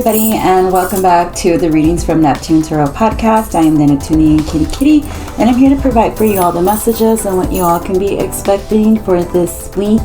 everybody, and welcome back to the Readings from Neptune Tarot podcast. I am the Neptuniankittykitty, and I'm here to provide for you all the messages and what you all can be expecting for this week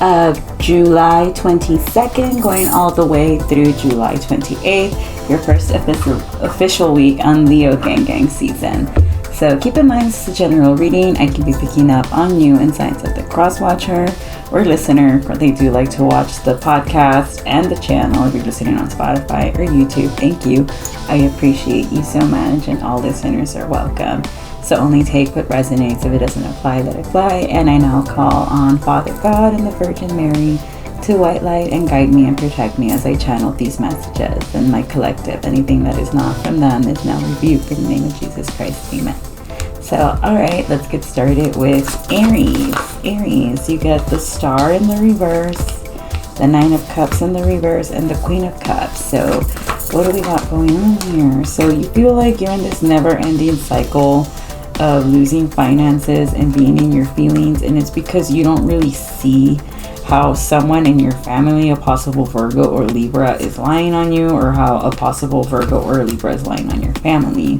of July 22nd, going all the way through July 28th, your first official week on Leo Gang season. So keep in mind, this is a general reading. I can be picking up on new insights of the cross-watcher or listener. They do like to watch the podcast and the channel if you're listening on Spotify or YouTube. Thank you. I appreciate you so much, and all listeners are welcome. So only take what resonates. If it doesn't apply, let it fly. And I now call on Father God and the Virgin Mary to white light and guide me and protect me as I channel these messages and my collective. Anything that is not from them is now rebuked in the name of Jesus Christ. Amen. So, alright, let's get started with Aries. Aries, you get the Star in the reverse, the Nine of Cups in the reverse, and the Queen of Cups. So, what do we got going on here? So, you feel like you're in this never-ending cycle of losing finances and being in your feelings, and it's because you don't really see how someone in your family, a possible Virgo or Libra, is lying on you, or how a possible Virgo or Libra is lying on your family.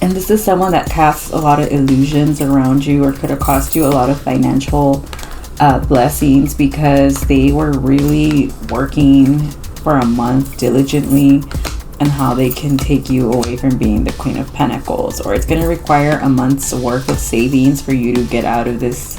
And this is someone that casts a lot of illusions around you, or could have cost you a lot of financial blessings, because they were really working for a month diligently and how they can take you away from being the Queen of Pentacles. Or it's going to require a month's worth of savings for you to get out of this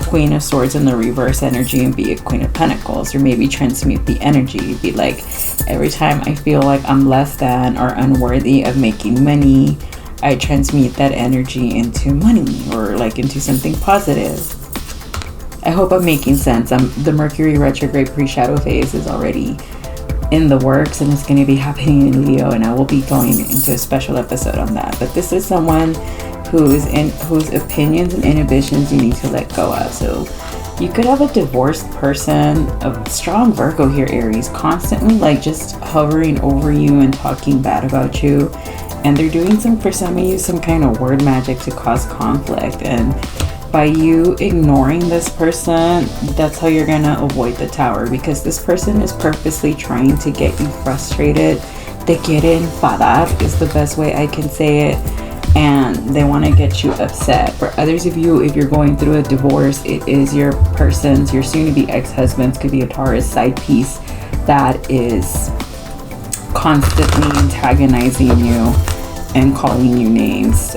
Queen of Swords in the reverse energy and be a Queen of Pentacles, or maybe transmute the energy. Be like, every time I feel like I'm less than or unworthy of making money, I transmute that energy into money, or like into something positive. I hope I'm making sense. The Mercury retrograde pre-shadow phase is already in the works, and it's going to be happening in Leo, and I will be going into a special episode on that. But this is someone whose opinions and inhibitions you need to let go of. So you could have a divorced person, a strong Virgo here, Aries, constantly like just hovering over you and talking bad about you. And they're doing for some of you, some kind of word magic to cause conflict. And by you ignoring this person, that's how you're going to avoid the Tower, because this person is purposely trying to get you frustrated. Te quieren enfadar is the best way I can say it. And they want to get you upset. For others of you, if you're going through a divorce, it is your soon-to-be ex-husband's, could be a Taurus side piece that is constantly antagonizing you and calling you names,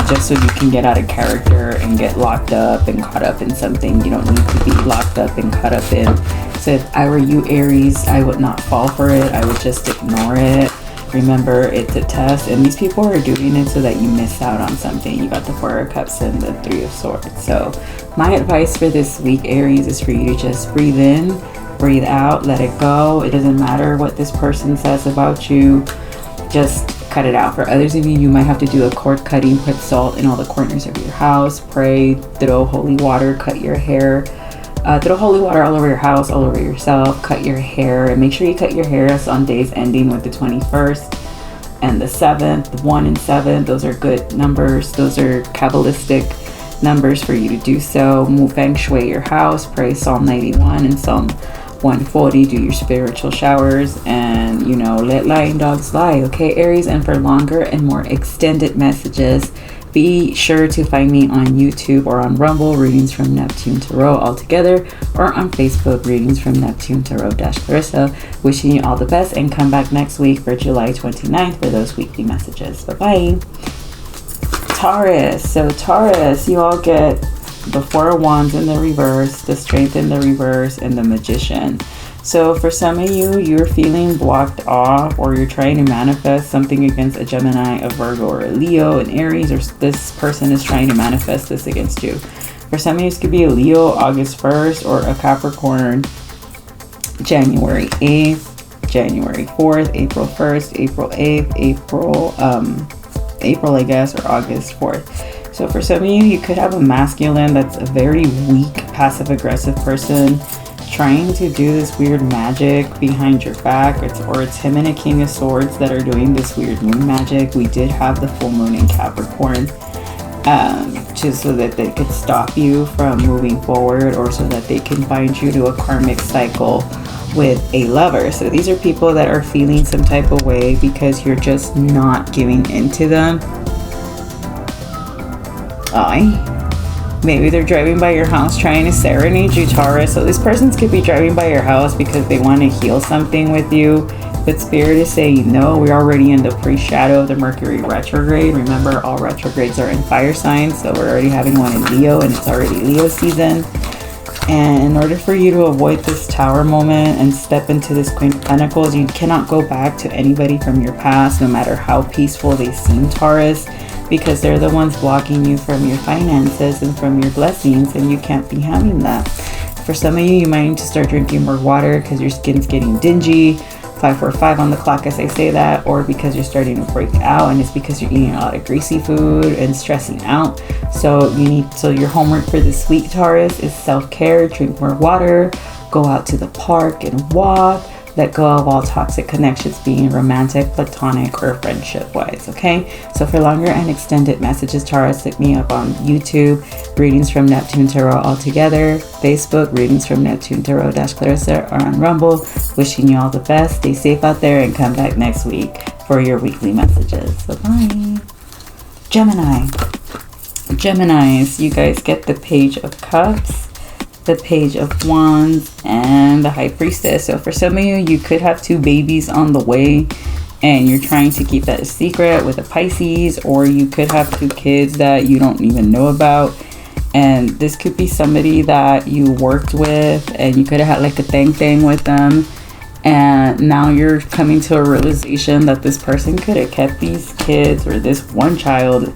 just so you can get out of character and get locked up and caught up in something you don't need to be locked up and caught up in. So if I were you, Aries, I would not fall for it. I would just ignore it. Remember, it's a test, and these people are doing it so that you miss out on something. You got the Four of Cups and the Three of Swords. So my advice for this week, Aries, is for you to just breathe in, breathe out, let it go. It doesn't matter what this person says about you. Just cut it out. For others of you, you might have to do a cord cutting, put salt in all the corners of your house, pray, throw holy water, cut your hair. Throw holy water all over your house, all over yourself, cut your hair, and make sure you cut your hair on days ending with the 21st and the 7th. The 1 and 7, those are good numbers. Those are Kabbalistic numbers for you to do so. Move feng shui your house, pray Psalm 91 and Psalm 140, do your spiritual showers, and let lying dogs lie, okay, Aries? And for longer and more extended messages, be sure to find me on YouTube or on Rumble, Readings from Neptune Tarot altogether, or on Facebook, Readings from Neptune Tarot Clarissa. Wishing you all the best, and come back next week for July 29th for those weekly messages. Bye-bye. Taurus. So Taurus, you all get the Four of Wands in the reverse, the Strength in the reverse, and the Magician. So for some of you, you're feeling blocked off, or you're trying to manifest something against a Gemini, a Virgo, or a Leo, an Aries, or this person is trying to manifest this against you. For some of you, this could be a Leo August 1st, or a Capricorn January 8th, January 4th, April 1st, April 8th, April, I guess, or August 4th. So for some of you, you could have a masculine that's a very weak, passive-aggressive person trying to do this weird magic behind your back, or it's him and a King of Swords that are doing this weird moon magic. We did have the full moon in Capricorn just so that they could stop you from moving forward, or so that they can bind you to a karmic cycle with a lover. So these are people that are feeling some type of way because you're just not giving into them. Maybe they're driving by your house trying to serenade you, Taurus. So this person could be driving by your house because they want to heal something with you. But Spirit is saying, no, we're already in the pre-shadow of the Mercury retrograde. Remember, all retrogrades are in fire signs. So we're already having one in Leo, and it's already Leo season. And in order for you to avoid this Tower moment and step into this Queen of Pentacles, you cannot go back to anybody from your past, no matter how peaceful they seem, Taurus, because they're the ones blocking you from your finances and from your blessings, and you can't be having that. For some of you, you might need to start drinking more water because your skin's getting dingy. 545 on the clock as I say that, or because you're starting to break out, and it's because you're eating a lot of greasy food and stressing out. So your homework for this week, Taurus, is self-care. Drink more water, go out to the park and walk. Let go of all toxic connections, being romantic, platonic, or friendship wise. Okay, so for longer and extended messages, Taurus, hit me up on YouTube, Readings from Neptune Tarot all together, Facebook, Readings from Neptune Tarot Clarissa, or on Rumble. Wishing you all the best. Stay safe out there, and come back next week for your weekly messages. So bye. Geminis, you guys get the Page of Cups, the Page of Wands, and the High Priestess. So for some of you, you could have 2 babies on the way, and you're trying to keep that a secret with a Pisces, or you could have 2 kids that you don't even know about. And this could be somebody that you worked with, and you could have had like a thing with them, and now you're coming to a realization that this person could have kept these kids, or this one child,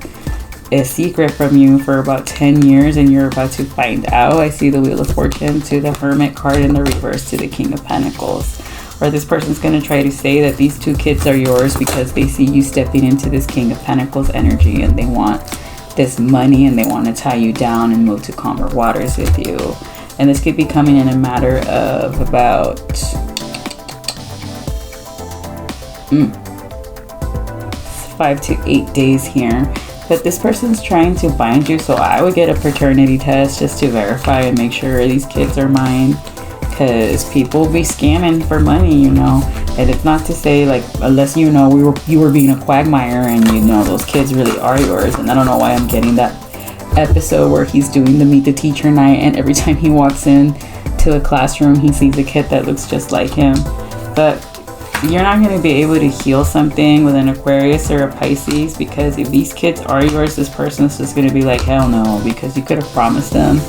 a secret from you for about 10 years, and you're about to find out. I see the Wheel of Fortune to the Hermit card in the reverse to the King of Pentacles. Or this person's going to try to say that these 2 kids are yours because they see you stepping into this King of Pentacles energy, and they want this money, and they want to tie you down and move to calmer waters with you. And this could be coming in a matter of about 5 to 8 days here. But this person's trying to bind you, so I would get a paternity test just to verify and make sure these kids are mine, because people be scamming for money, you know. And it's not to say, like, unless you know you were being a quagmire and you know those kids really are yours. And I don't know why I'm getting that episode where he's doing the Meet the Teacher night, and every time he walks in to a classroom he sees a kid that looks just like him. But you're not going to be able to heal something with an Aquarius or a Pisces, because if these kids are yours, this person's just going to be like, hell no, because you could have promised them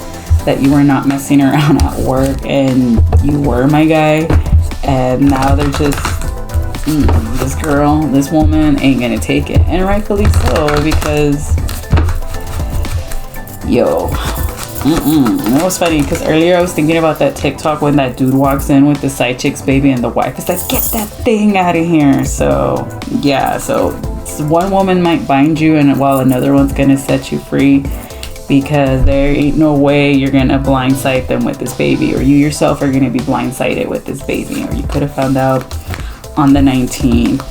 that you were not messing around at work and you were my guy, and now they're just this woman ain't going to take it, and rightfully so, because It was funny because earlier I was thinking about that TikTok when that dude walks in with the side chick's baby and the wife is like, get that thing out of here. So yeah, so one woman might bind you, and while another one's gonna set you free, because there ain't no way you're gonna blindside them with this baby, or you yourself are gonna be blindsided with this baby. Or you could have found out on the 19th,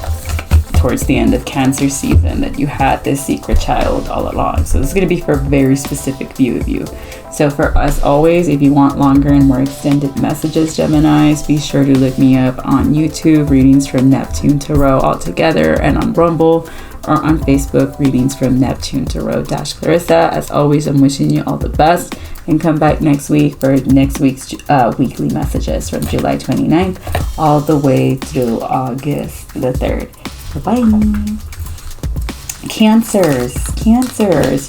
towards the end of Cancer season, that you had this secret child all along. So this is going to be for a very specific view of you. So for us always, if you want longer and more extended messages, Geminis, be sure to look me up on YouTube, Readings from Neptune Tarot all together, and on Rumble, or on Facebook, Readings from Neptune Tarot Clarissa. As always, I'm wishing you all the best, and come back next week for next week's weekly messages from July 29th all the way through August the 3rd. Bye-bye. Cancers,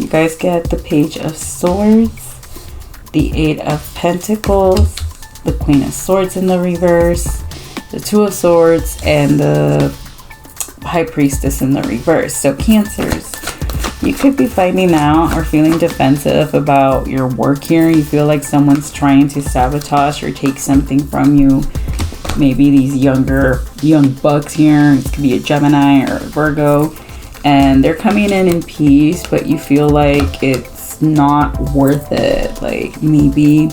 you guys get the Page of Swords, the 8 of Pentacles, the Queen of Swords in the reverse, the 2 of Swords, and the High Priestess in the reverse. So Cancers, you could be finding out or feeling defensive about your work here. You feel like someone's trying to sabotage or take something from you. Maybe these young bucks here, it could be a Gemini or a Virgo, and they're coming in peace, but you feel like it's not worth it. Like maybe,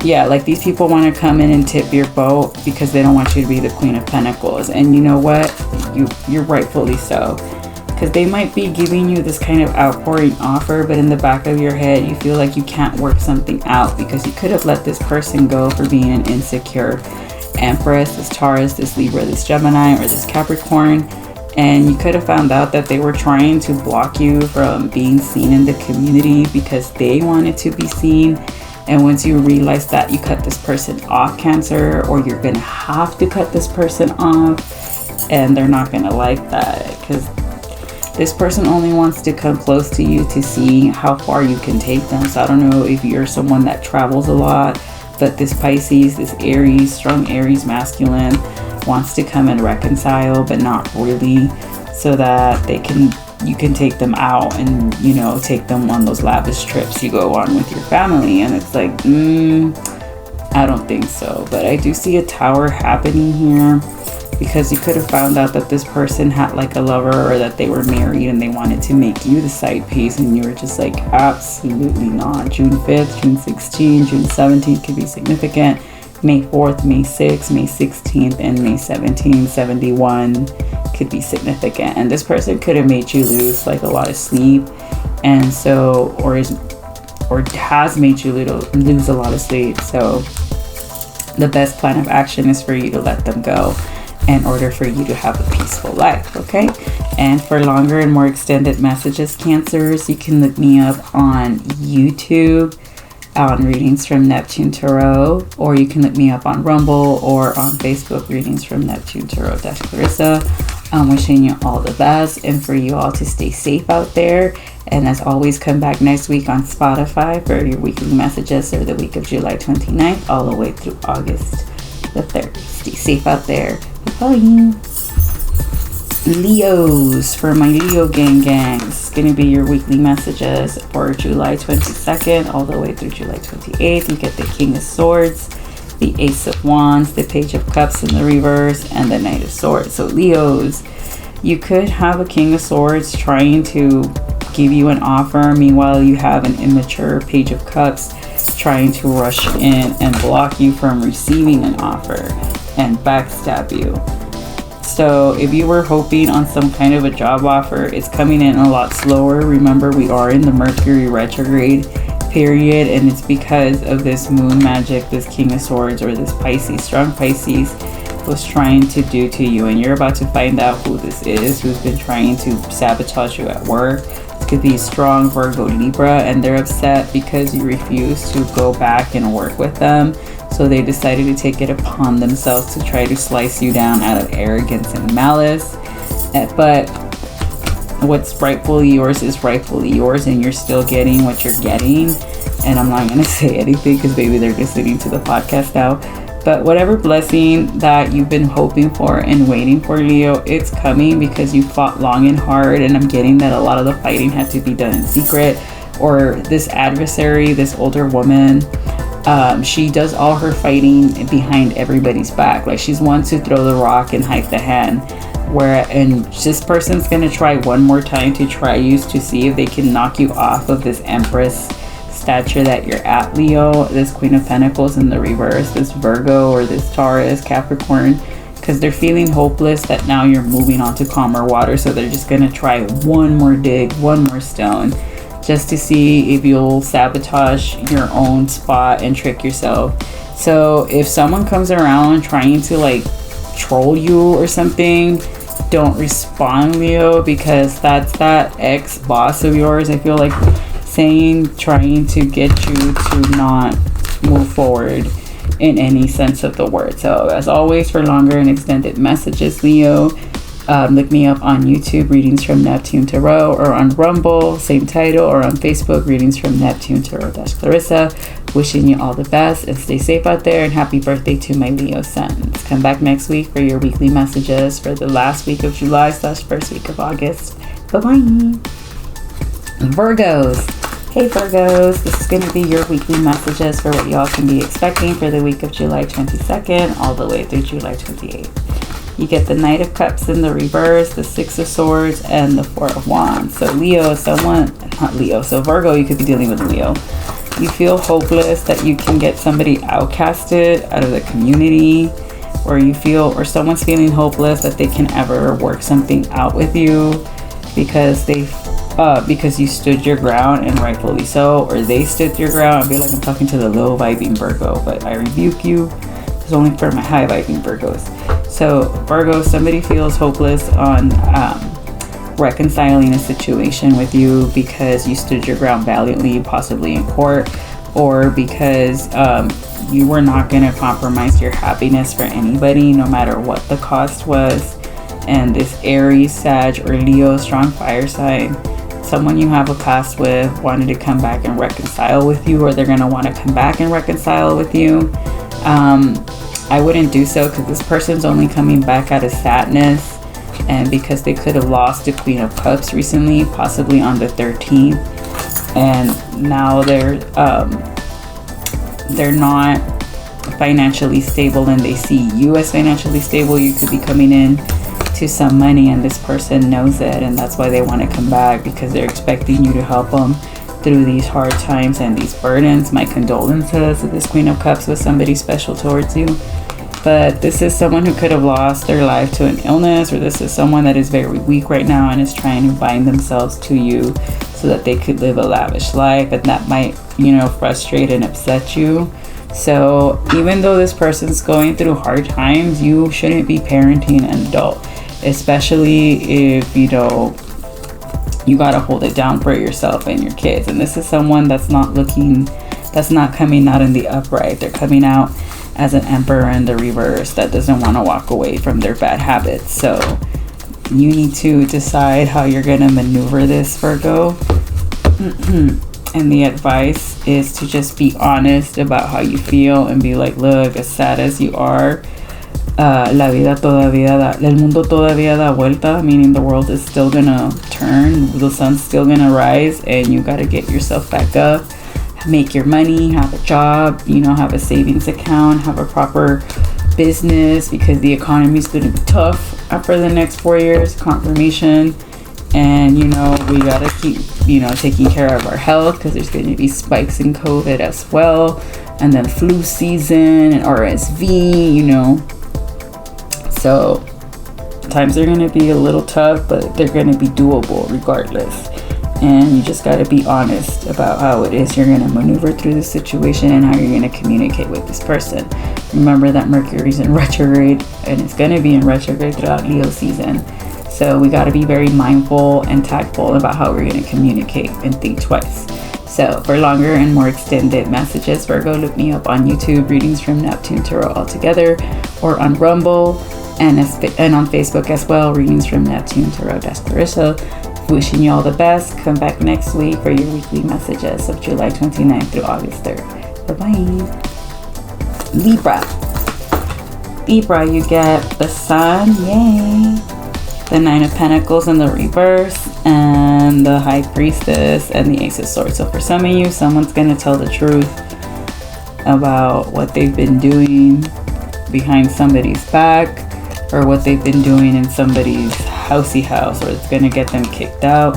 Yeah, like these people want to come in and tip your boat because they don't want you to be the Queen of Pentacles. And you know what? You're rightfully so. Because they might be giving you this kind of outpouring offer, but in the back of your head, you feel like you can't work something out because you could have let this person go for being an insecure Empress, this Taurus, this Libra, this Gemini, or this Capricorn. And you could have found out that they were trying to block you from being seen in the community because they wanted to be seen. And once you realize that, you cut this person off, Cancer, or you're going to have to cut this person off. And they're not going to like that because this person only wants to come close to you to see how far you can take them. So I don't know if you're someone that travels a lot, but this Pisces, this Aries, strong Aries masculine, wants to come and reconcile, but not really, so that you can take them out and, you know, take them on those lavish trips you go on with your family. And it's like, I don't think so. But I do see a Tower happening here because you could have found out that this person had like a lover or that they were married and they wanted to make you the side piece, and you were just like, absolutely not. June 5th, June 16th, June 17th could be significant. May 4th, May 6th, May 16th, and May 17th, 71 could be significant. And this person could have made you lose like a lot of sleep, and so, or has made you lose a lot of sleep. So the best plan of action is for you to let them go in order for you to have a peaceful life, okay? And for longer and more extended messages, Cancers, you can look me up on YouTube on Readings from Neptune Tarot, or you can look me up on Rumble or on Facebook, Readings from Neptune Tarot Clarissa. I'm wishing you all the best and for you all to stay safe out there. And as always, come back next week on Spotify for your weekly messages for the week of July 29th all the way through August the 3rd. Stay safe out there. Bye. Leos, for my Leo gang, it's going to be your weekly messages for July 22nd all the way through July 28th. You get the King of Swords, the Ace of Wands, the Page of Cups in the reverse, and the Knight of Swords. So Leos, you could have a King of Swords trying to give you an offer. Meanwhile, you have an immature Page of Cups trying to rush in and block you from receiving an offer and backstab you. So if you were hoping on some kind of a job offer, it's coming in a lot slower. Remember, we are in the Mercury retrograde period, and it's because of this moon magic, this King of Swords, or this Pisces, strong Pisces, was trying to do to you. And you're about to find out who this is, who's been trying to sabotage you at work. It could be strong Virgo, Libra, and they're upset because you refuse to go back and work with them. So they decided to take it upon themselves to try to slice you down out of arrogance and malice. But what's rightfully yours is rightfully yours, and you're still getting what you're getting. And I'm not going to say anything because maybe they're listening to the podcast now. But whatever blessing that you've been hoping for and waiting for, Leo, it's coming because you fought long and hard. And I'm getting that a lot of the fighting had to be done in secret. Or this adversary, this older woman, she does all her fighting behind everybody's back. Like, she's one to throw the rock and hide the hand. And this person's going to try one more time to try you to see if they can knock you off of this Empress stature that you're at, Leo. This Queen of Pentacles in the reverse, this Virgo or this Taurus, Capricorn, because they're feeling hopeless that now you're moving on to calmer water. So they're just going to try one more dig, one more stone, just to see if you'll sabotage your own spot and trick yourself. So if someone comes around trying to like troll you or something, don't respond, Leo, because that's that ex-boss of yours, I feel like, trying to get you to not move forward in any sense of the word. So as always, for longer and extended messages, Leo, look me up on YouTube, Readings from Neptune Tarot, or on Rumble, same title, or on Facebook, Readings from Neptune Tarot Clarissa. Wishing you all the best and stay safe out there, and happy birthday to my Leo sons. Come back next week for your weekly messages for the last week of July / first week of August. Bye-bye. Virgos. Hey Virgos, this is going to be your weekly messages for what y'all can be expecting for the week of July 22nd all the way through July 28th. You get the Knight of Cups in the reverse, the Six of Swords, and the Four of Wands. So Virgo, you could be dealing with Leo. You feel hopeless that you can get somebody outcasted out of the community, or someone's feeling hopeless that they can ever work something out with you because you stood your ground, and rightfully so, or they stood your ground. I feel like I'm talking to the low vibing Virgo, but I rebuke you. It's only for my high vibing Virgos. So Virgo, somebody feels hopeless on reconciling a situation with you because you stood your ground valiantly, possibly in court, or because you were not going to compromise your happiness for anybody, no matter what the cost was. And this Aries, Sag, or Leo, strong fire sign, someone you have a past with, wanted to come back and reconcile with you, or they're going to want to come back and reconcile with you. I wouldn't do so, because this person's only coming back out of sadness, and because they could have lost the Queen of Cups recently, possibly on the 13th, and now they're not financially stable, and they see you as financially stable. You could be coming in to some money, and this person knows it, and that's why they want to come back, because they're expecting you to help them through these hard times and these burdens. My condolences. This Queen of Cups was somebody special towards you, but this is someone who could have lost their life to an illness, or this is someone that is very weak right now and is trying to bind themselves to you so that they could live a lavish life, and that might, frustrate and upset you. So even though this person's going through hard times, you shouldn't be parenting an adult, especially if you gotta hold it down for yourself and your kids. And this is someone that's not coming out in the upright. They're coming out as an Emperor in the reverse that doesn't want to walk away from their bad habits. So you need to decide how you're gonna maneuver this, Virgo. And the advice is to just be honest about how you feel and be like, look, as sad as you are, el mundo todavía da vuelta, meaning the world is still gonna turn, the sun's still gonna rise, and you gotta get yourself back up, make your money, have a job, have a savings account, have a proper business, because the economy is gonna be tough for the next 4 years, confirmation. And we gotta keep taking care of our health, because there's going to be spikes in COVID as well, and then flu season and RSV, so times are going to be a little tough, but they're going to be doable regardless. And you just got to be honest about how it is you're going to maneuver through the situation and how you're going to communicate with this person. Remember that Mercury's in retrograde, and it's going to be in retrograde throughout Leo season. So we got to be very mindful and tactful about how we're going to communicate and think twice. So for longer and more extended messages, Virgo, look me up on YouTube, Readings from Neptune Tarot altogether, or on Rumble, and on Facebook as well, Readings from Neptune Tarot. That's Clarissa. Wishing you all the best. Come back next week for your weekly messages of July 29th through August 3rd. Bye-bye. Libra, you get the Sun. Yay. The Nine of Pentacles in the reverse, and the High Priestess, and the Ace of Swords. So for some of you, someone's going to tell the truth about what they've been doing behind somebody's back, or what they've been doing in somebody's housey house, or it's going to get them kicked out.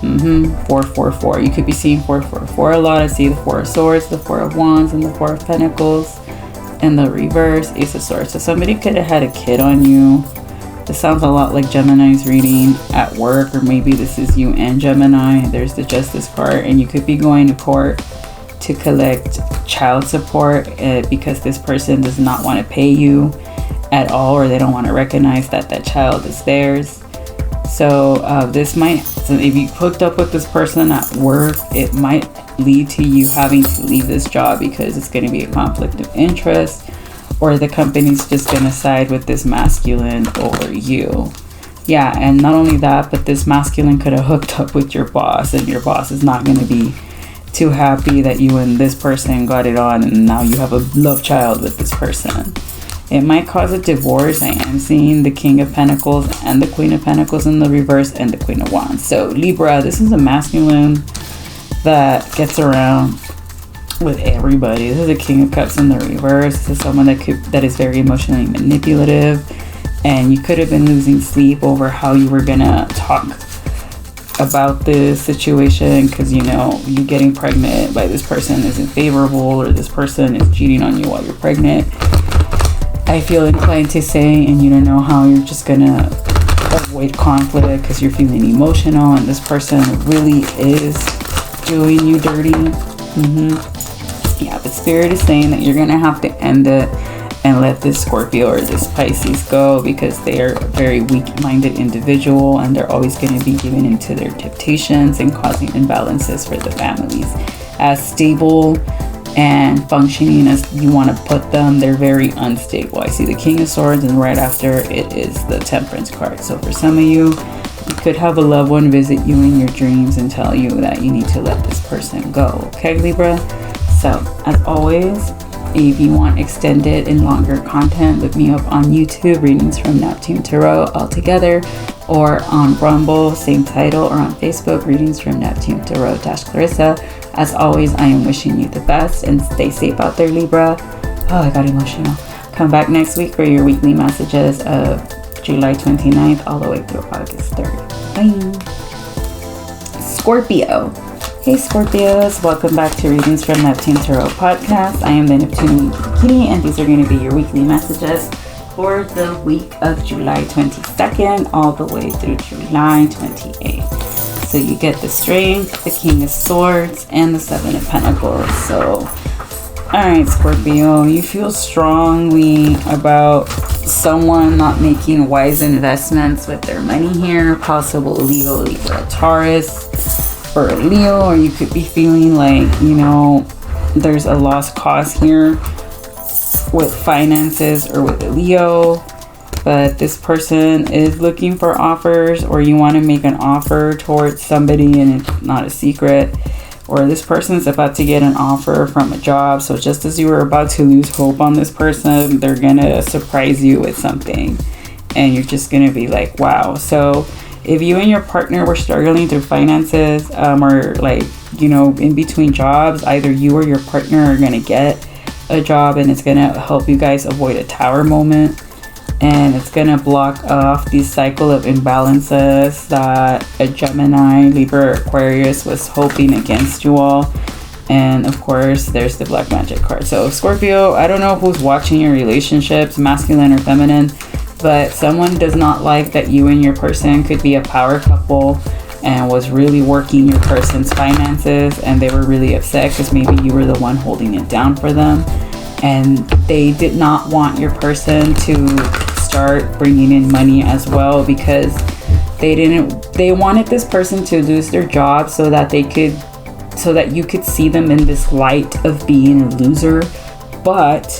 444. You could be seeing 444 a lot. I see the Four of Swords, the Four of Wands, and the Four of Pentacles in the reverse, Ace of Swords. So somebody could have had a kid on you. This sounds a lot like Gemini's reading at work, or maybe this is you and Gemini. There's the Justice card, and you could be going to court to collect child support because this person does not want to pay you at all, or they don't want to recognize that that child is theirs. So if you hooked up with this person at work, it might lead to you having to leave this job because it's going to be a conflict of interest, or the company's just going to side with this masculine over you. Yeah, and not only that, but this masculine could have hooked up with your boss, and your boss is not going to be too happy that you and this person got it on, and now you have a love child with this person. It might cause a divorce. I am seeing the King of Pentacles and the Queen of Pentacles in the reverse, and the Queen of Wands. So Libra, this is a masculine that gets around with everybody. This is a King of Cups in the reverse. This is someone that is very emotionally manipulative, and you could have been losing sleep over how you were gonna talk about this situation, because you know you getting pregnant by this person isn't favorable, or this person is cheating on you while you're pregnant. I feel inclined to say, and you don't know how you're just gonna avoid conflict because you're feeling emotional, and this person really is doing you dirty. Yeah, but Spirit is saying that you're gonna have to end it and let this Scorpio or this Pisces go, because they are a very weak-minded individual, and they're always going to be giving into their temptations and causing imbalances for the families. As stable and functioning as you want to put them, they're very unstable. I see the King of Swords, and right after it is the Temperance card. So for some of you, you could have a loved one visit you in your dreams and tell you that you need to let this person go. Okay, Libra? So, as always, if you want extended and longer content, look me up on YouTube, Readings from Neptune Tarot all together, or on Rumble, same title, or on Facebook, Readings from Neptune Tarot Clarissa. As always, I am wishing you the best and stay safe out there, Libra. Oh, I got emotional. Come back next week for your weekly messages of July 29th all the way through August 3rd. Bye. Scorpio. Hey Scorpios, welcome back to Readings from Neptune Tarot podcast. I am the theneptuniankittykitty, and these are going to be your weekly messages for the week of July 22nd all the way through July 28th. So you get the Strength, the King of Swords, and the Seven of Pentacles. So, alright Scorpio, you feel strongly about someone not making wise investments with their money here. Possible Leo, Libra, Taurus, or a Leo, or you could be feeling like, you know, there's a lost cause here with finances or with a Leo, but this person is looking for offers, or you want to make an offer towards somebody and it's not a secret, or this person's about to get an offer from a job. So just as you were about to lose hope on this person, they're gonna surprise you with something, and you're just gonna be like, wow. So if you and your partner were struggling through finances, or like, you know, in between jobs, either you or your partner are going to get a job, and it's going to help you guys avoid a tower moment, and it's going to block off the cycle of imbalances that a Gemini, Libra, Aquarius was hoping against you all. And of course, there's the Black Magic card. So Scorpio, I don't know who's watching your relationships, masculine or feminine, but someone does not like that you and your person could be a power couple and was really working your person's finances, and they were really upset because maybe you were the one holding it down for them, and they did not want your person to start bringing in money as well, because they wanted this person to lose their job so that you could see them in this light of being a loser. But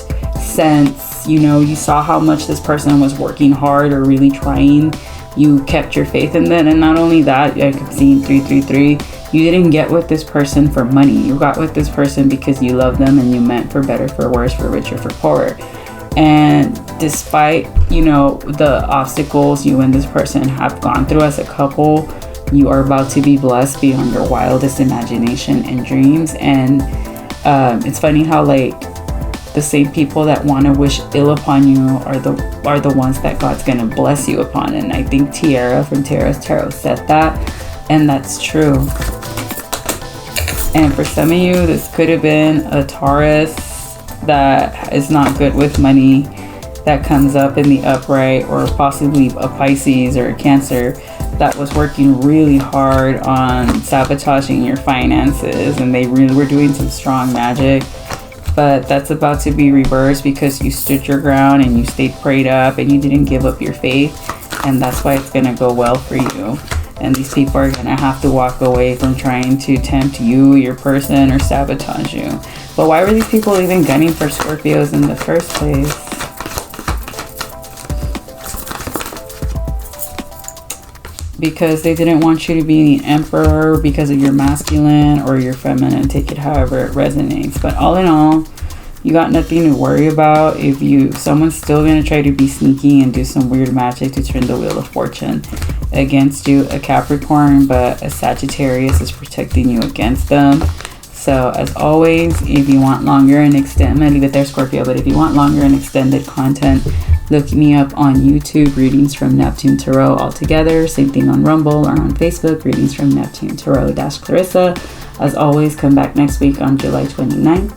since, you know, you saw how much this person was working hard or really trying, you kept your faith in them. And not only that, I kept seeing 333, you didn't get with this person for money. You got with this person because you love them, and you meant for better, for worse, for richer, for poorer. And despite, you know, the obstacles you and this person have gone through as a couple, you are about to be blessed beyond your wildest imagination and dreams. And it's funny how, like, the same people that want to wish ill upon you are the ones that God's gonna bless you upon. And I think Tiara from Tiara's Tarot said that, and that's true. And for some of you, this could have been a Taurus that is not good with money, that comes up in the upright, or possibly a Pisces or a Cancer that was working really hard on sabotaging your finances, and they really were doing some strong magic. But that's about to be reversed because you stood your ground and you stayed prayed up and you didn't give up your faith, and that's why it's going to go well for you. And these people are going to have to walk away from trying to tempt you, your person, or sabotage you. But why were these people even gunning for Scorpios in the first place? Because they didn't want you to be the emperor because of your masculine or your feminine. Take it however it resonates. But all in all, you got nothing to worry about. Someone's still going to try to be sneaky and do some weird magic to turn the wheel of fortune against you, a Capricorn, but a Sagittarius is protecting you against them. So as always, if you want longer and I'm gonna leave it there, Scorpio, but if you want longer and extended content, look me up on YouTube, Readings from Neptune Tarot all together. Same thing on Rumble or on Facebook, Readings from Neptune Tarot Clarissa. As always, come back next week on July 29th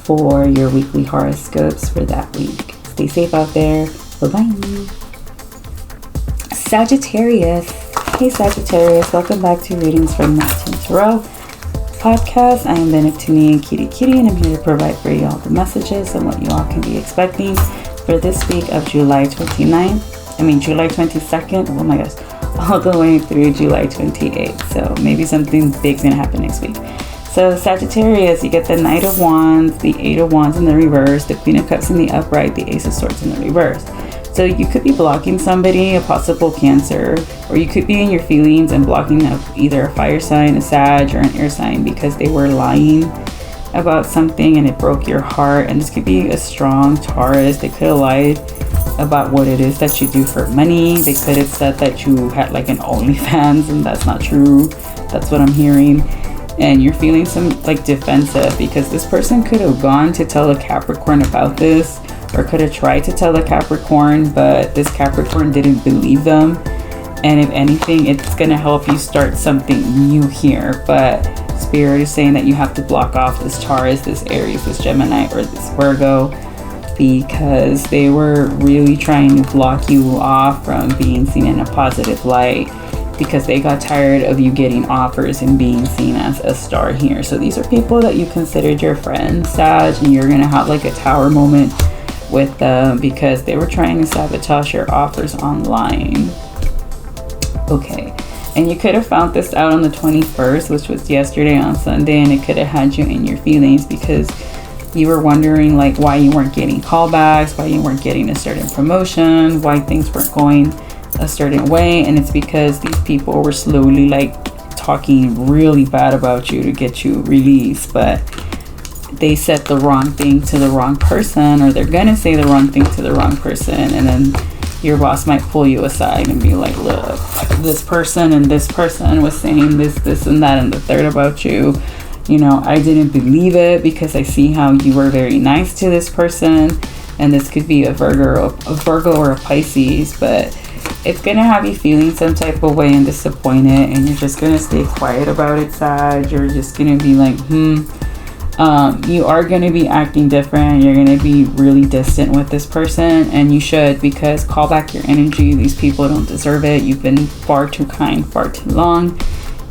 for your weekly horoscopes for that week. Stay safe out there. Bye-bye. Sagittarius. Hey Sagittarius, welcome back to Readings from Neptune Tarot podcast. I am the Neptuniankittykitty, and I'm here to provide for you all the messages and what you all can be expecting for this week of July 22nd. Oh my gosh, all the way through July 28th. So maybe something big's gonna happen next week. So Sagittarius, you get the Knight of Wands, the Eight of Wands in the reverse, the Queen of Cups in the upright, the Ace of Swords in the reverse. So you could be blocking somebody, a possible Cancer, or you could be in your feelings and blocking either a fire sign, a Sag, or an air sign because they were lying about something and it broke your heart. And this could be a strong Taurus. They could have lied about what it is that you do for money. They could have said that you had like an OnlyFans, and that's not true. That's what I'm hearing. And you're feeling some like defensive because this person could have gone to tell a Capricorn about this, or could have tried to tell a Capricorn, but this Capricorn didn't believe them. And if anything, it's going to help you start something new here. But Spirit is saying that you have to block off this Taurus, this Aries, this Gemini, or this Virgo, because they were really trying to block you off from being seen in a positive light, because they got tired of you getting offers and being seen as a star here. So these are people that you considered your friends, Sag, and you're going to have like a tower moment with them because they were trying to sabotage your offers online. Okay, and you could have found this out on the 21st, which was yesterday on Sunday, and it could have had you in your feelings because you were wondering like why you weren't getting callbacks, why you weren't getting a certain promotion, why things weren't going a certain way. And it's because these people were slowly like talking really bad about you to get you released, but they said the wrong thing to the wrong person, or they're gonna say the wrong thing to the wrong person, and then your boss might pull you aside and be like, look, this person and this person was saying this and that and the third about you. You know, I didn't believe it because I see how you were very nice to this person, and this could be a Virgo or a Pisces, but it's gonna have you feeling some type of way and disappointed, and you're just gonna stay quiet about it, Sag. You're just gonna be like, you are going to be acting different. You're going to be really distant with this person, and you should, because call back your energy. These people don't deserve it. You've been far too kind, far too long,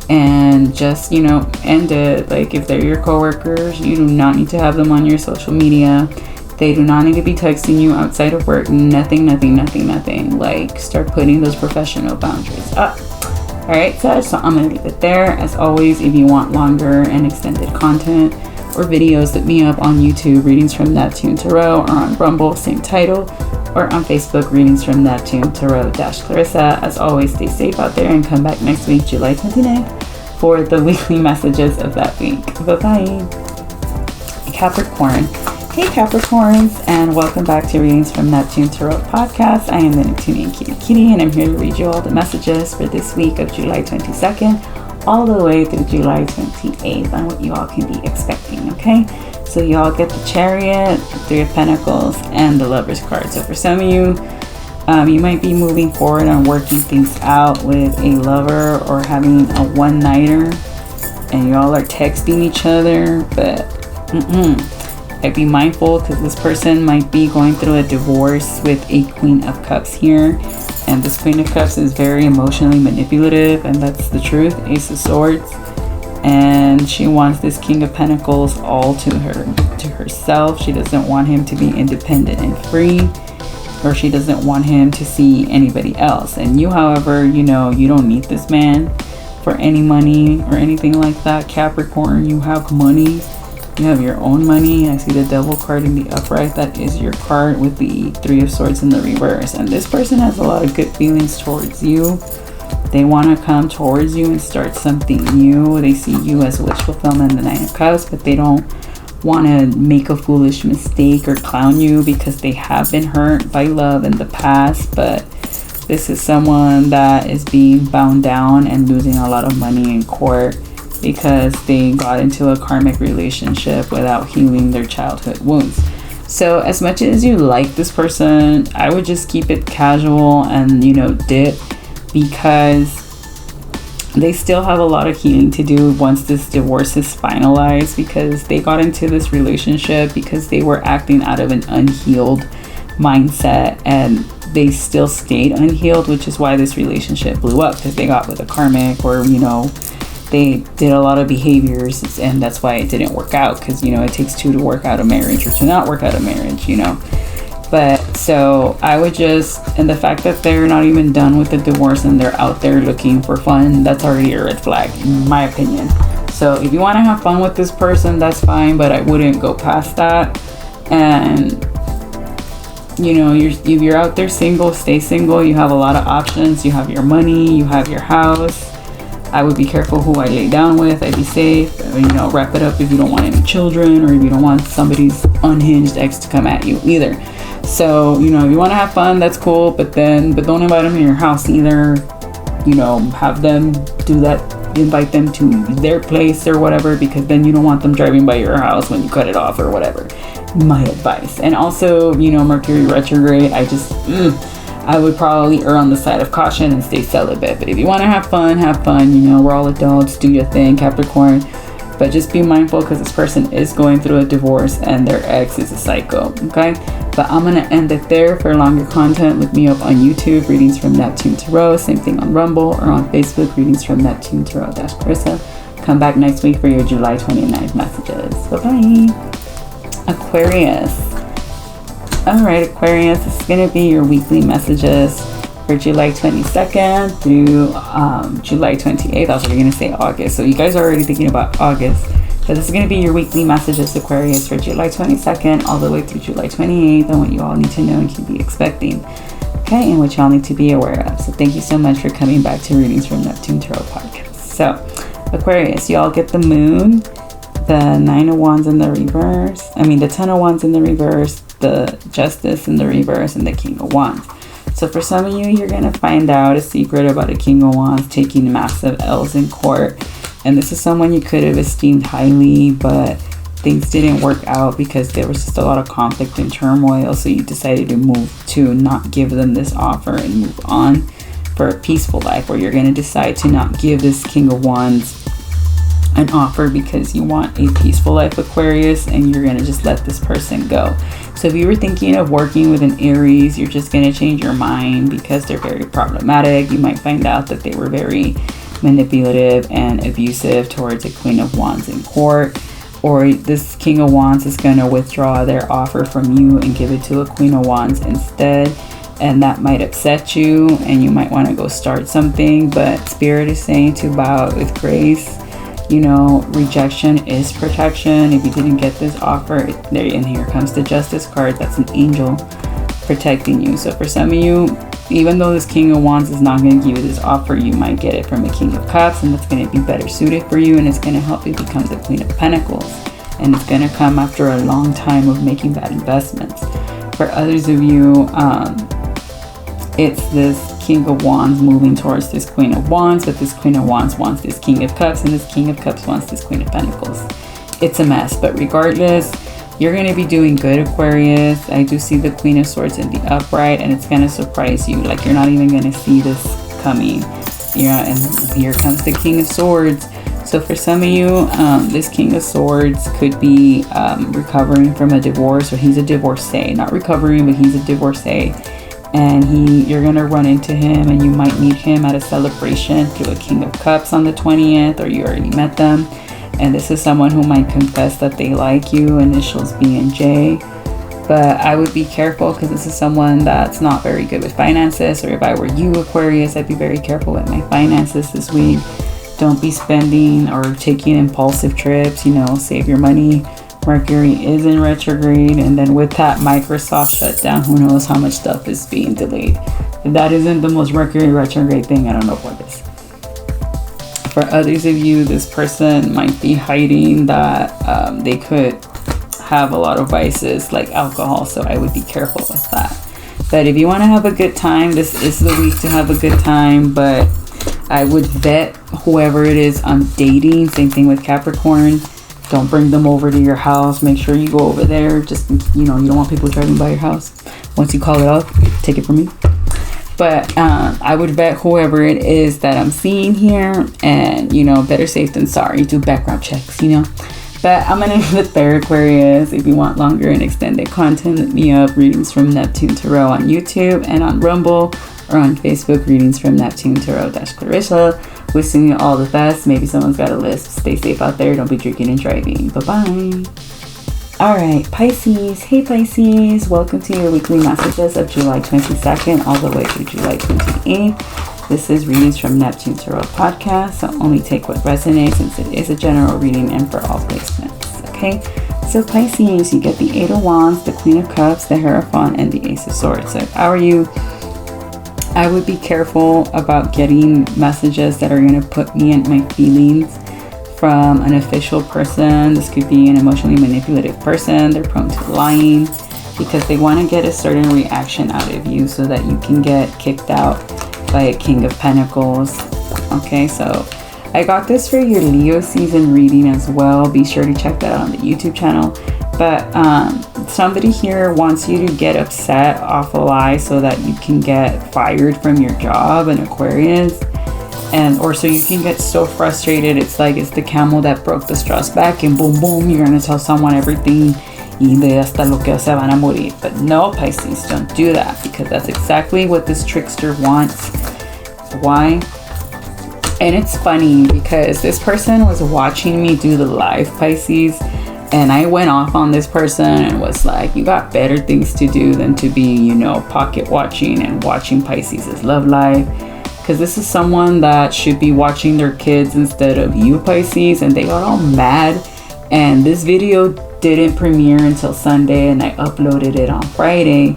and just, you know, end it. Like if they're your coworkers, you do not need to have them on your social media. They do not need to be texting you outside of work. Nothing. Like start putting those professional boundaries up. All right, so I'm going to leave it there. As always, if you want longer and extended content or videos, look me up on YouTube, Readings from Neptune Tarot, or on Rumble, same title, or on Facebook, Readings from Neptune Tarot Clarissa. As always, stay safe out there and come back next week, July 29th, for the weekly messages of that week. Bye-bye. Capricorn. Hey Capricorns, and welcome back to Readings from Neptune Tarot podcast. I am the Neptuniankittykitty, and I'm here to read you all the messages for this week of July 22nd all the way through July 28th on what you all can be expecting, okay? So you all get the Chariot, the Three of Pentacles, and the Lover's card. So for some of you, you might be moving forward on working things out with a lover or having a one-nighter, and y'all are texting each other, but I'd be mindful because this person might be going through a divorce with a Queen of Cups here. And this Queen of Cups is very emotionally manipulative, and that's the truth. Ace of Swords. And she wants this King of Pentacles all to herself. She doesn't want him to be independent and free, or she doesn't want him to see anybody else. And you, however, you know, you don't need this man for any money or anything like that. Capricorn, you have money. You have your own money. I see the Devil card in the upright. That is your card with the Three of Swords in the reverse. And this person has a lot of good feelings towards you. They want to come towards you and start something new. They see you as a wish fulfillment, the Nine of Cups, but they don't want to make a foolish mistake or clown you because they have been hurt by love in the past. But this is someone that is being bound down and losing a lot of money in court. because they got into a karmic relationship without healing their childhood wounds. So as much as you like this person, I would just keep it casual and, dip, because they still have a lot of healing to do once this divorce is finalized, because they got into this relationship because they were acting out of an unhealed mindset, and they still stayed unhealed, which is why this relationship blew up, because they got with a karmic, or they did a lot of behaviors, and that's why it didn't work out, because it takes two to work out a marriage, or to not work out a marriage. But so I would just, and the fact that they're not even done with the divorce and they're out there looking for fun, that's already a red flag in my opinion. So if you want to have fun with this person, that's fine, but I wouldn't go past that. And if you're out there single, stay single. You have a lot of options. You have your money, you have your house. I would be careful who I lay down with. I'd be safe. Wrap it up if you don't want any children, or if you don't want somebody's unhinged ex to come at you either. So, if you want to have fun, that's cool, but don't invite them to your house either. Have them do that, invite them to their place or whatever, because then you don't want them driving by your house when you cut it off or whatever. My advice. And also, Mercury retrograde, I would probably err on the side of caution and stay celibate. But if you want to have fun, we're all adults, do your thing, Capricorn. But just be mindful, because this person is going through a divorce and their ex is a psycho, okay? But I'm going to end it there. For longer content, look me up on YouTube, Readings from Neptune Tarot. Same thing on Rumble, or on Facebook, Readings from Neptune Tarot Carissa. Come back next week for your July 29th messages. Bye-bye. Aquarius. Alright, Aquarius, this is going to be your weekly messages for July 22nd through July 28th. I was already going to say August. So you guys are already thinking about August. But this is going to be your weekly messages, Aquarius, for July 22nd all the way through July 28th, and what you all need to know and can be expecting. Okay, and what y'all need to be aware of. So thank you so much for coming back to Readings from Neptune Tarot podcast. So, Aquarius, y'all get the moon, the 9 of Wands in the reverse. The 10 of Wands in the reverse, the Justice in the reverse, and the King of Wands. So for some of you, you're going to find out a secret about a King of Wands taking massive L's in court. And this is someone you could have esteemed highly, but things didn't work out because there was just a lot of conflict and turmoil. So you decided to not give them this offer and move on for a peaceful life, or you're going to decide to not give this King of Wands an offer because you want a peaceful life, Aquarius, and you're going to just let this person go. So if you were thinking of working with an Aries, you're just going to change your mind because they're very problematic. You might find out that they were very manipulative and abusive towards a Queen of Wands in court, or this King of Wands is going to withdraw their offer from you and give it to a Queen of Wands instead, and that might upset you and you might want to go start something. But Spirit is saying to bow with grace. Rejection is protection. If you didn't get this offer, and here comes the Justice card. That's an angel protecting you. So for some of you, even though this King of Wands is not going to give you this offer, you might get it from a King of Cups, and that's going to be better suited for you, and it's going to help you become the Queen of Pentacles, and it's going to come after a long time of making bad investments. For others of you, it's this King of Wands moving towards this Queen of Wands, but this Queen of Wands wants this King of Cups, and this King of Cups wants this Queen of Pentacles. It's a mess, but regardless, you're going to be doing good, Aquarius. I do see the Queen of Swords in the upright, and it's going to surprise you. Like, you're not even going to see this coming. And here comes the King of Swords. So for some of you, this King of Swords could be recovering from a divorce, or he's a divorcee. Not recovering, but he's a divorcee. And you're going to run into him, and you might meet him at a celebration through a King of Cups on the 20th, or you already met them. And this is someone who might confess that they like you, initials B and J. But I would be careful, because this is someone that's not very good with finances. Or if I were you, Aquarius, I'd be very careful with my finances this week. Don't be spending or taking impulsive trips. Save your money. Mercury is in retrograde. And then with that Microsoft shutdown, who knows how much stuff is being delayed. If that isn't the most Mercury retrograde thing, I don't know what is. For others of you, this person might be hiding that they could have a lot of vices like alcohol, so I would be careful with that. But if you want to have a good time, this is the week to have a good time. But I would vet whoever it is I'm dating. Same thing with Capricorn. Don't bring them over to your house. Make sure you go over there. Just, you don't want people driving by your house. Once you call it off, take it from me. But I would vet whoever it is that I'm seeing here. And, better safe than sorry. Do background checks, But I'm going to leave it there, Aquarius. If you want longer and extended content, look me up. Readings from Neptune Tarot on YouTube and on Rumble. Or on Facebook, Readings from Neptune Tarot Clarissa. Wishing you all the best. Maybe someone's got a lisp. Stay safe out there. Don't be drinking and driving. Bye-bye. Alright, Pisces. Hey, Pisces. Welcome to your weekly messages of July 22nd all the way through July 28th. This is Readings from Neptune Tarot podcast. So only take what resonates since it is a general reading and for all placements. Okay? So Pisces, you get the 8 of Wands, the Queen of Cups, the Hierophant, and the Ace of Swords. So how are you? I would be careful about getting messages that are going to put me in my feelings from an official person. This could be an emotionally manipulative person. They're prone to lying because they want to get a certain reaction out of you so that you can get kicked out by a King of Pentacles. Okay, so I got this for your Leo season reading as well. Be sure to check that out on the YouTube channel. But somebody here wants you to get upset off a lie so that you can get fired from your job, an Aquarius. Or so you can get so frustrated. It's like it's the camel that broke the straw's back and boom, boom, you're going to tell someone everything. Y de hasta lo que se van a morir. But no, Pisces, don't do that because that's exactly what this trickster wants. Why? And it's funny because this person was watching me do the live, Pisces. And I went off on this person and was like, you got better things to do than to be, pocket watching and watching Pisces' love life. Because this is someone that should be watching their kids instead of you, Pisces. And they got all mad. And this video didn't premiere until Sunday. And I uploaded it on Friday.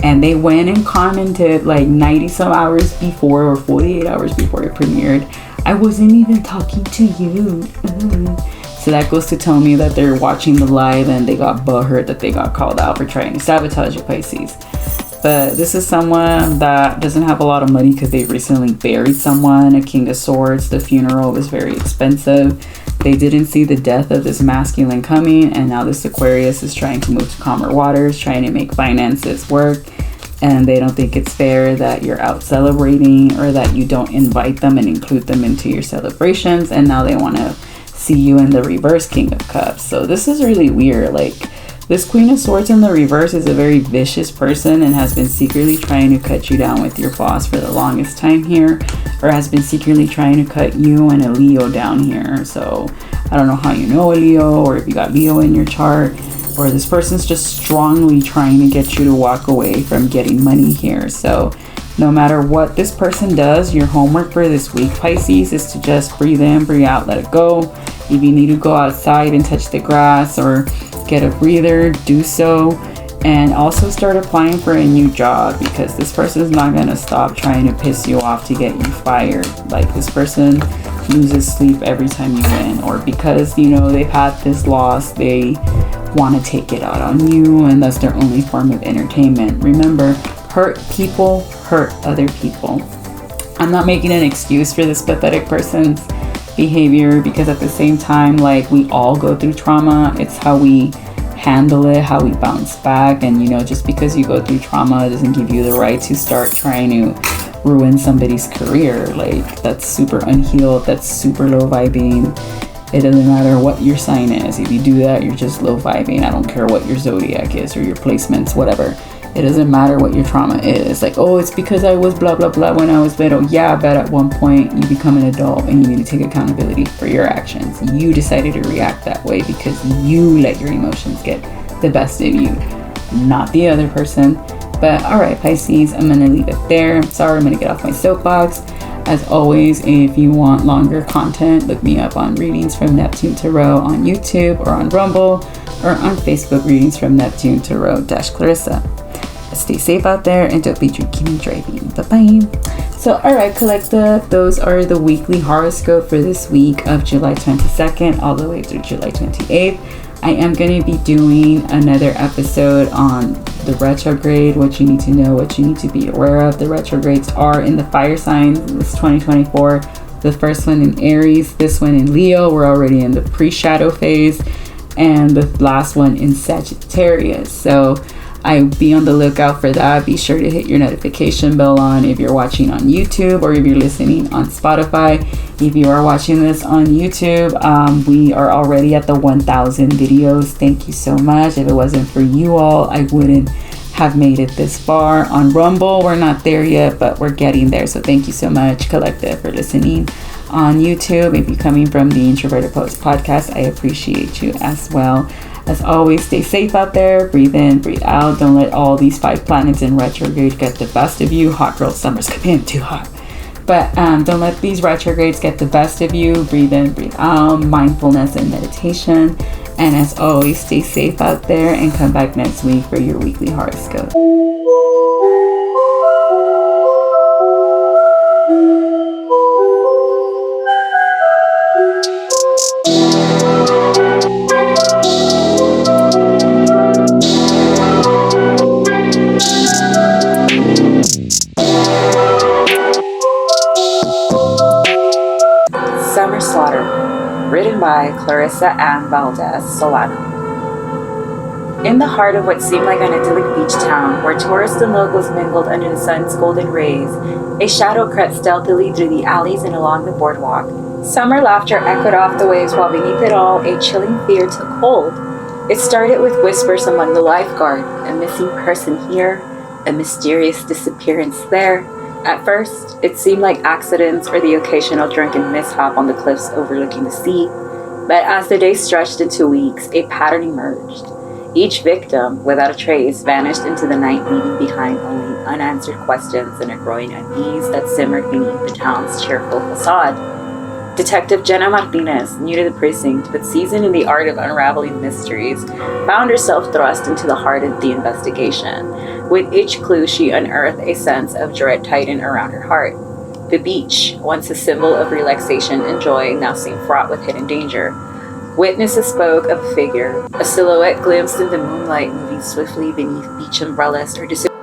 And they went and commented like 90 some hours before or 48 hours before it premiered. I wasn't even talking to you. So that goes to tell me that they're watching the live and they got butthurt that they got called out for trying to sabotage you, Pisces. But this is someone that doesn't have a lot of money because they recently buried someone, a King of Swords. The funeral was very expensive. They didn't see the death of this masculine coming, and now this Aquarius is trying to move to calmer waters, trying to make finances work. And they don't think it's fair that you're out celebrating or that you don't invite them and include them into your celebrations. And now they want to see you in the reverse King of Cups. So this is really weird. Like, this Queen of Swords in the reverse is a very vicious person and has been secretly trying to cut you down with your boss for the longest time here, or has been secretly trying to cut you and a Leo down here. So I don't know how you know a Leo, or if you got Leo in your chart, or this person's just strongly trying to get you to walk away from getting money here. So no matter what this person does, your homework for this week, Pisces, is to just breathe in, breathe out, let it go. If you need to go outside and touch the grass or get a breather, do so. And also start applying for a new job because this person is not going to stop trying to piss you off to get you fired. Like, this person loses sleep every time you win, or because, they've had this loss, they want to take it out on you, and that's their only form of entertainment. Remember, hurt people hurt other people. I'm not making an excuse for this pathetic person's behavior because at the same time, like, we all go through trauma. It's how we handle it, how we bounce back. And just because you go through trauma doesn't give you the right to start trying to ruin somebody's career. Like, that's super unhealed, that's super low vibing. It doesn't matter what your sign is. If you do that, you're just low vibing. I don't care what your zodiac is or your placements, whatever. It doesn't matter what your trauma is. Like, oh, it's because I was blah, blah, blah when I was little. Yeah, but at one point you become an adult and you need to take accountability for your actions. You decided to react that way because you let your emotions get the best of you, not the other person. But all right, Pisces, I'm going to leave it there. Sorry, I'm going to get off my soapbox. As always, if you want longer content, look me up on Readings from Neptune Tarot on YouTube or on Rumble or on Facebook, Readings from Neptune Tarot Clarissa. Stay safe out there and don't be drinking and driving. Bye-bye. So, alright, collective, those are the weekly horoscope for this week of July 22nd all the way through July 28th. I am going to be doing another episode on the retrograde, what you need to know, what you need to be aware of. The retrogrades are in the fire signs. This 2024, the first one in Aries, this one in Leo. We're already in the pre-shadow phase, and the last one in Sagittarius. So I be on the lookout for that. Be sure to hit your notification bell on if you're watching on YouTube or if you're listening on Spotify. If you are watching this on YouTube, we are already at the 1,000 videos. Thank you so much. If it wasn't for you all, I wouldn't have made it this far. On Rumble, we're not there yet, but we're getting there. So thank you so much, Collective, for listening on YouTube. If you're coming from the Introverted Poets podcast, I appreciate you as well. As always, stay safe out there. Breathe in, breathe out. Don't let all these 5 planets in retrograde get the best of you. Hot girl summer's coming in too hot. But don't let these retrogrades get the best of you. Breathe in, breathe out. Mindfulness and meditation. And as always, stay safe out there and come back next week for your weekly horoscope. Summer Slaughter, written by Clarissa Ann Valdez Solano. In the heart of what seemed like an idyllic beach town, where tourists and locals mingled under the sun's golden rays, a shadow crept stealthily through the alleys and along the boardwalk. Summer laughter echoed off the waves, while beneath it all, a chilling fear took hold. It started with whispers among the lifeguard, a missing person here, a mysterious disappearance there. At first, it seemed like accidents or the occasional drunken mishap on the cliffs overlooking the sea. But as the days stretched into weeks, a pattern emerged. Each victim, without a trace, vanished into the night, leaving behind only unanswered questions and a growing unease that simmered beneath the town's cheerful facade. Detective Jenna Martinez, new to the precinct but seasoned in the art of unraveling mysteries, found herself thrust into the heart of the investigation. With each clue, she unearthed a sense of dread tighten around her heart. The beach, once a symbol of relaxation and joy, now seemed fraught with hidden danger. Witnesses spoke of a figure, a silhouette glimpsed in the moonlight, moving swiftly beneath beach umbrellas or disappearing